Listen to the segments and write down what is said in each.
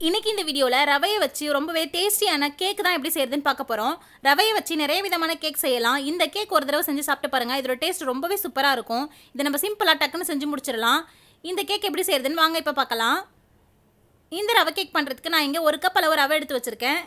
இன்னைக்கு இந்த வீடியோவில் ரவையை வச்சு ரொம்பவே டேஸ்டியான கேக் தான் எப்படி செய்யறதுன்னு பார்க்க போகிறோம். ரவையை வச்சு நிறைய விதமான கேக் செய்யலாம். இந்த கேக் ஒரு தடவை செஞ்சு சாப்பிட்டு பாருங்கள். இதோட டேஸ்ட் ரொம்பவே சூப்பராக இருக்கும். இதை நம்ம சிம்பிளாக டக்குன்னு செஞ்சு முடிச்சிடலாம். இந்த கேக் எப்படி செய்யறதுன்னு வாங்க இப்போ பார்க்கலாம். இந்த ரவை கேக் பண்ணுறதுக்கு நான் இங்கே 1 கப் அளவு ரவை எடுத்து வச்சுருக்கேன்.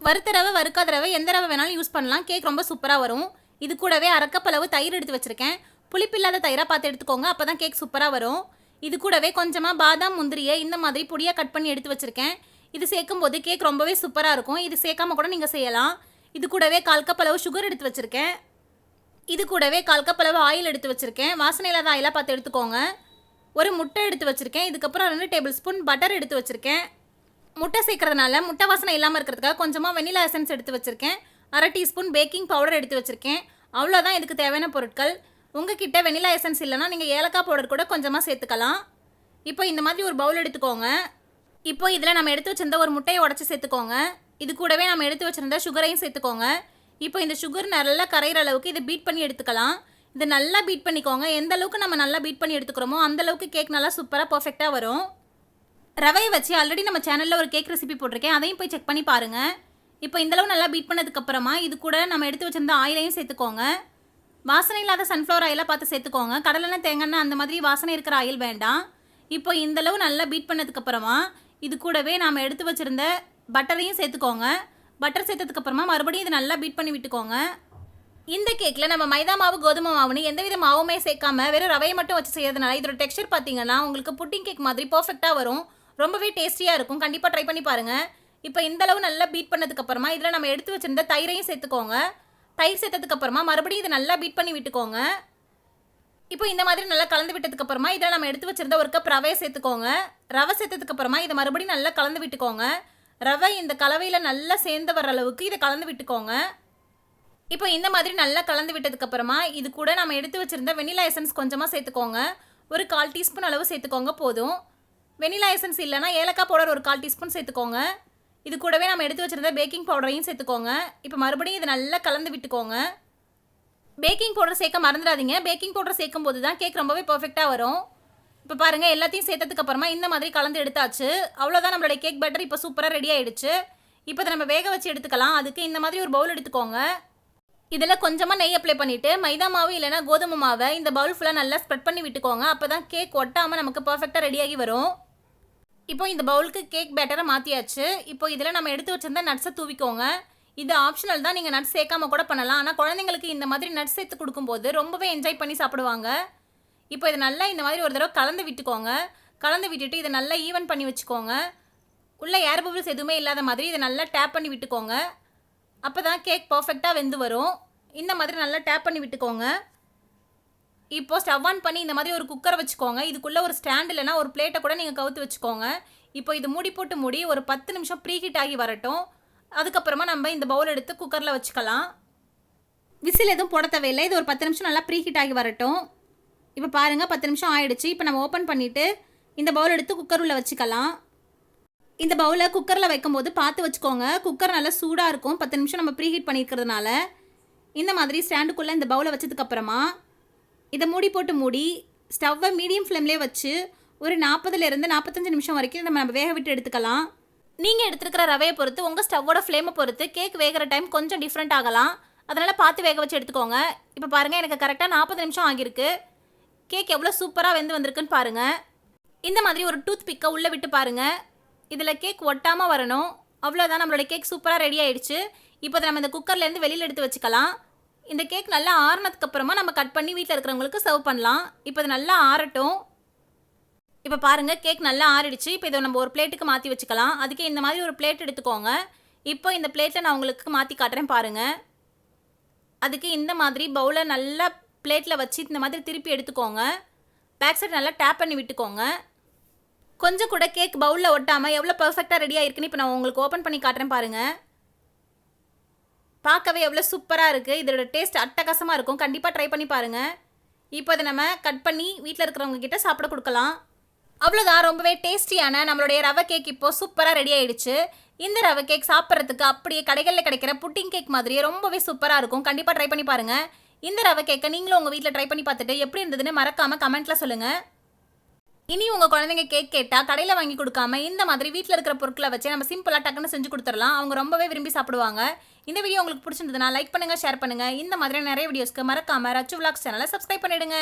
வறுத்த ரவை வறுக்காத ரவை எந்த ரவை வேணாலும் யூஸ் பண்ணலாம். கேக் ரொம்ப சூப்பராக வரும். இது கூடவே 1/2 கப் அளவு தயிர் எடுத்து வச்சுருக்கேன். புளிப்பில்லாத தயிராக பார்த்து எடுத்துக்கோங்க, அப்போ தான் கேக் சூப்பராக வரும். இது கூடவே கொஞ்சமாக பாதாம் முந்திரியை இந்த மாதிரி பொடியாக கட் பண்ணி எடுத்து வச்சுருக்கேன். இது சேர்க்கும் போது கேக் ரொம்பவே சூப்பராக இருக்கும். இது சேர்க்காம கூட நீங்கள் செய்யலாம். இது கூடவே 1/4 கப் அளவு சுகர் எடுத்து வச்சுருக்கேன். இது கூடவே 1/4 கப் அளவு ஆயில் எடுத்து வச்சுருக்கேன். வாசனை இல்லாத ஆயிலாக பார்த்து எடுத்துக்கோங்க. ஒரு முட்டை எடுத்து வச்சுருக்கேன். இதுக்கப்புறம் 2 டேபிள் ஸ்பூன் பட்டர் எடுத்து வச்சுருக்கேன். முட்டை சேர்க்கறதுனால முட்டை வாசனை இல்லாமல் இருக்கிறதுக்காக கொஞ்சமாக வெனிலா எசன்ஸ் எடுத்து வச்சுருக்கேன். 1/2 டீஸ்பூன் பேக்கிங் பவுடர் எடுத்து வச்சுருக்கேன். அவ்வளோதான் இதுக்கு தேவையான பொருட்கள். உங்ககிட்ட வெனிலா எசன்ஸ் இல்லைனா நீங்கள் ஏலக்காய் பவுடர் கூட கொஞ்சமாக சேர்த்துக்கலாம். இப்போ இந்த மாதிரி ஒரு பவுல் எடுத்துக்கோங்க. இப்போ இதில் நம்ம எடுத்து வச்சிருந்த ஒரு முட்டையை உடச்சி சேர்த்துக்கோங்க. இது கூடவே நம்ம எடுத்து வச்சிருந்த சுகரையும் சேர்த்துக்கோங்க. இப்போ இந்த சுகர் நல்லா கரையிற அளவுக்கு இதை பீட் பண்ணி எடுத்துக்கலாம். இதை நல்லா பீட் பண்ணிக்கோங்க. எந்த அளவுக்கு நம்ம நல்லா பீட் பண்ணி எடுத்துக்கிறோமோ அந்த அளவுக்கு கேக் நல்லா சூப்பராக பர்ஃபெக்டாக வரும். ரவையை வச்சு ஆல்ரெடி நம்ம சேனலில் ஒரு கேக் ரெசிபி போட்டிருக்கேன், அதையும் போய் செக் பண்ணி பாருங்கள். இப்போ இந்தளவு நல்லா பீட் பண்ணதுக்கப்புறமா இது கூட நம்ம எடுத்து வச்சிருந்த ஆயிலையும் சேர்த்துக்கோங்க. வாசனை இல்லாத சன்ஃப்ளவர் ஆயிலாக பார்த்து சேர்த்துக்கோங்க. கடலெண்ணெய் தேங்காய் அந்த மாதிரி வாசனை இருக்கிற ஆயில் வேண்டாம். இப்போ இந்தளவு நல்லா பீட் பண்ணதுக்கப்புறமா இது கூடவே நாம் எடுத்து வச்சுருந்த பட்டரையும் சேர்த்துக்கோங்க. பட்டர் சேர்த்ததுக்கப்புறமா மறுபடியும் இது நல்லா பீட் பண்ணி விட்டுக்கோங்க. இந்த கேக்கில் நம்ம மைதா மாவு கோதுமை மாவுன்னு எந்தவித மாவுமே சேர்க்காம வெறும் ரவையை மட்டும் வச்சு செய்யறதுனால இதோட டெக்ஸ்சர் பார்த்தீங்கன்னா உங்களுக்கு புட்டிங் கேக் மாதிரி பர்ஃபெக்டாக வரும். ரொம்பவே டேஸ்டியாக இருக்கும். கண்டிப்பாக ட்ரை பண்ணி பாருங்கள். இப்போ இந்தளவு நல்லா பீட் பண்ணதுக்கப்புறமா இதில் நம்ம எடுத்து வச்சுருந்த தயிரையும் சேர்த்துக்கோங்க. தயிர் சேர்த்ததுக்கப்புறமா மறுபடியும் இதை நல்லா பீட் பண்ணி விட்டுக்கோங்க. இப்போ இந்த மாதிரி நல்லா கலந்து விட்டதுக்கப்புறமா இதில் நம்ம எடுத்து வச்சுருந்த 1 கப் ரவையை சேர்த்துக்கோங்க. ரவை சேர்த்ததுக்கப்புறமா இதை மறுபடியும் நல்லா கலந்து விட்டுக்கோங்க. ரவை இந்த கலவையில் நல்லா சேர்ந்து வர அளவுக்கு இதை கலந்து விட்டுக்கோங்க. இப்போ இந்த மாதிரி நல்லா கலந்து விட்டதுக்கப்புறமா இது கூட நம்ம எடுத்து வச்சுருந்த வெனிலா எசன்ஸ் கொஞ்சமாக சேர்த்துக்கோங்க. ஒரு 1/4 டீஸ்பூன் அளவு சேர்த்துக்கோங்க போதும். வெனிலா எசன்ஸ் இல்லைனா ஏலக்காய் பவுடர் ஒரு 1/4 டீஸ்பூன் சேர்த்துக்கோங்க. இது கூடவே நம்ம எடுத்து வச்சுருந்த பேக்கிங் பவுடரையும் சேர்த்துக்கோங்க. இப்போ மறுபடியும் இதை நல்லா கலந்து விட்டுக்கோங்க. பேக்கிங் பவுடர் சேர்க்க மறந்துடாதீங்க. பேக்கிங் பவுடர் சேர்க்கும் போது தான் கேக் ரொம்பவே பர்ஃபெக்டாக வரும். இப்போ பாருங்கள், எல்லாத்தையும் சேர்த்ததுக்கப்புறமா இந்த மாதிரி கலந்து எடுத்தாச்சு. அவ்வளோதான், நம்மளுடைய கேக் பேட்டர் இப்போ சூப்பராக ரெடி ஆகிடுச்சு. இப்போ இதை நம்ம வேக வச்சு எடுத்துக்கலாம். அதுக்கு இந்த மாதிரி ஒரு பவுல் எடுத்துக்கோங்க. இதில் கொஞ்சமாக நெய் அப்ளை பண்ணிவிட்டு மைதா மாவு இல்லைனா கோதுமை மாவை இந்த பவுல் ஃபுல்லாக நல்லா ஸ்ப்ரெட் பண்ணி விட்டுக்கோங்க. அப்போ தான் கேக் ஒட்டாமல் நமக்கு பர்ஃபெக்டாக ரெடியாகி வரும். இப்போ இந்த பவுலுக்கு கேக் பேட்டரை மாற்றியாச்சு. இப்போ இதில் நம்ம எடுத்து வச்சிருந்த நட்ஸை தூவிக்கோங்க. இது ஆப்ஷனல் தான், நீங்கள் நட்ஸ் சேர்க்காம கூட பண்ணலாம். ஆனால் குழந்தைங்களுக்கு இந்த மாதிரி நட்ஸ் சேர்த்து கொடுக்கும்போது ரொம்பவே என்ஜாய் பண்ணி சாப்பிடுவாங்க. இப்போ இதை நல்லா இந்த மாதிரி ஒரு தடவை கலந்து விட்டுக்கோங்க. கலந்து விட்டுட்டு இதை நல்லா ஈவன் பண்ணி வச்சுக்கோங்க. உள்ளே ஏர் பபிள்ஸ் எதுவுமே இல்லாத மாதிரி இதை நல்லா டேப் பண்ணி விட்டுக்கோங்க. அப்போ தான் கேக் பர்ஃபெக்டாக வெந்து வரும். இந்த மாதிரி நல்லா டேப் பண்ணி விட்டுக்கோங்க. இப்போது ஸ்டவ் ஆன் பண்ணி இந்த மாதிரி ஒரு குக்கரை வச்சுக்கோங்க. இதுக்குள்ளே ஒரு ஸ்டாண்ட் இல்லைனா ஒரு பிளேட்டை கூட நீங்கள் கவுத்து வச்சுக்கோங்க. இப்போ இது மூடி போட்டு மூடி ஒரு 10 நிமிஷம் ப்ரீ ஹீட் ஆகி வரட்டும். அதுக்கப்புறமா நம்ம இந்த பவுல் எடுத்து குக்கரில் வச்சுக்கலாம். விசில் எதுவும் போட தேவையில்லை. இது ஒரு 10 நிமிஷம் நல்லா ப்ரீ ஹீட் ஆகி வரட்டும். இப்போ பாருங்கள், 10 நிமிஷம் ஆயிடுச்சு. இப்போ நம்ம ஓப்பன் பண்ணிவிட்டு இந்த பவுல் எடுத்து குக்கர் உள்ள வச்சுக்கலாம். இந்த பவுலை குக்கரில் வைக்கும்போது பார்த்து வச்சுக்கோங்க. குக்கர் நல்லா சூடாக இருக்கும். 10 நிமிஷம் நம்ம ப்ரீ ஹீட் பண்ணியிருக்கிறதுனால இந்த மாதிரி ஸ்டாண்டுக்குள்ளே இந்த பவுலை வச்சதுக்கப்புறமா இதை மூடி போட்டு மூடி ஸ்டவ்வை மீடியம் ஃப்ளேம்லேயே வச்சு ஒரு 40லேருந்து 45 நிமிஷம் வரைக்கும் நம்ம வேக விட்டு எடுத்துக்கலாம். நீங்கள் எடுத்துருக்கிற ரவையை பொறுத்து உங்கள் ஸ்டவ்வோட ஃப்ளேமை பொறுத்து கேக் வேகிற டைம் கொஞ்சம் டிஃப்ரெண்ட் ஆகலாம். அதனால் பார்த்து வேக வச்சு எடுத்துக்கோங்க. இப்போ பாருங்கள், எனக்கு கரெக்டாக 40 நிமிஷம் ஆகியிருக்கு. கேக் எவ்வளோ சூப்பராக வெந்து வந்திருக்குன்னு பாருங்கள். இந்த மாதிரி ஒரு டூத் பிக்கை உள்ளே விட்டு பாருங்கள். இதில் கேக் ஒட்டாமல் வரணும். அவ்வளோதான், நம்மளோட கேக் சூப்பராக ரெடி ஆகிடுச்சு. இப்போ நம்ம இந்த குக்கர்லேருந்து வெளியில் எடுத்து வச்சுக்கலாம். இந்த கேக் நல்லா ஆறுனதுக்கப்புறமா நம்ம கட் பண்ணி வீட்டில் இருக்கிறவங்களுக்கு சர்வ் பண்ணலாம். இப்போ இது நல்லா ஆறட்டும். இப்போ பாருங்கள், கேக் நல்லா ஆறிடுச்சு. இப்போ இதை நம்ம ஒரு பிளேட்டுக்கு மாற்றி வச்சுக்கலாம். அதுக்கு இந்த மாதிரி ஒரு பிளேட் எடுத்துக்கோங்க. இப்போ இந்த பிளேட்டில் நான் உங்களுக்கு மாற்றி காட்டுறேன் பாருங்கள். அதுக்கு இந்த மாதிரி பவுலை நல்லா பிளேட்டில் வச்சு இந்த மாதிரி திருப்பி எடுத்துக்கோங்க. பேக் சைடு நல்லா டேப் பண்ணி விட்டுக்கோங்க. கொஞ்சம் கூட கேக் பவுலில் ஒட்டாமல் எவ்வளோ பர்ஃபெக்டாக ரெடி ஆகிருக்குன்னு இப்போ நான் உங்களுக்கு ஓப்பன் பண்ணி காட்டுறேன் பாருங்கள். பார்க்கவே எவ்வளோ சூப்பராக இருக்குது. இதோட டேஸ்ட் அட்டகாசமாக இருக்கும். கண்டிப்பாக ட்ரை பண்ணி பாருங்கள். இப்போ இதை நம்ம கட் பண்ணி வீட்டில் இருக்கிறவங்க கிட்ட சாப்பிட கொடுக்கலாம். அவ்வளோதான், ரொம்பவே டேஸ்டியான நம்மளுடைய ரவை கேக் இப்போது சூப்பராக ரெடி ஆகிடுச்சு. இந்த ரவை கேக் சாப்பிட்றதுக்கு அப்படியே கடைகளில் கிடைக்கிற புட்டிங் கேக் மாதிரியே ரொம்பவே சூப்பராக இருக்கும். கண்டிப்பாக ட்ரை பண்ணி பாருங்கள். இந்த ரவை கேக்கை நீங்களும் உங்கள் வீட்டில் ட்ரை பண்ணி பார்த்துட்டு எப்படி இருந்ததுன்னு மறக்காமல் கமெண்ட்டில் சொல்லுங்கள். இனி உங்க குழந்தைங்க கேக் கேட்டா கடையில வாங்கி கொடுக்காம இந்த மாதிரி வீட்ல இருக்கிற பொருட்களை வச்சு நம்ம சிம்பிளா டக்குன்னு செஞ்சு கொடுத்துடலாம். அவங்க ரொம்பவே விரும்பி சாப்பிடுவாங்க. இந்த வீடியோ உங்களுக்கு பிடிச்சிருந்ததுன்னா லைக் பண்ணுங்க, ஷேர் பண்ணுங்க. இந்த மாதிரி நிறைய வீடியோஸ்க்கு மறக்காம ரச்சு விலாக்ஸ் சேனலை சப்ஸ்கிரைப் பண்ணிடுங்க.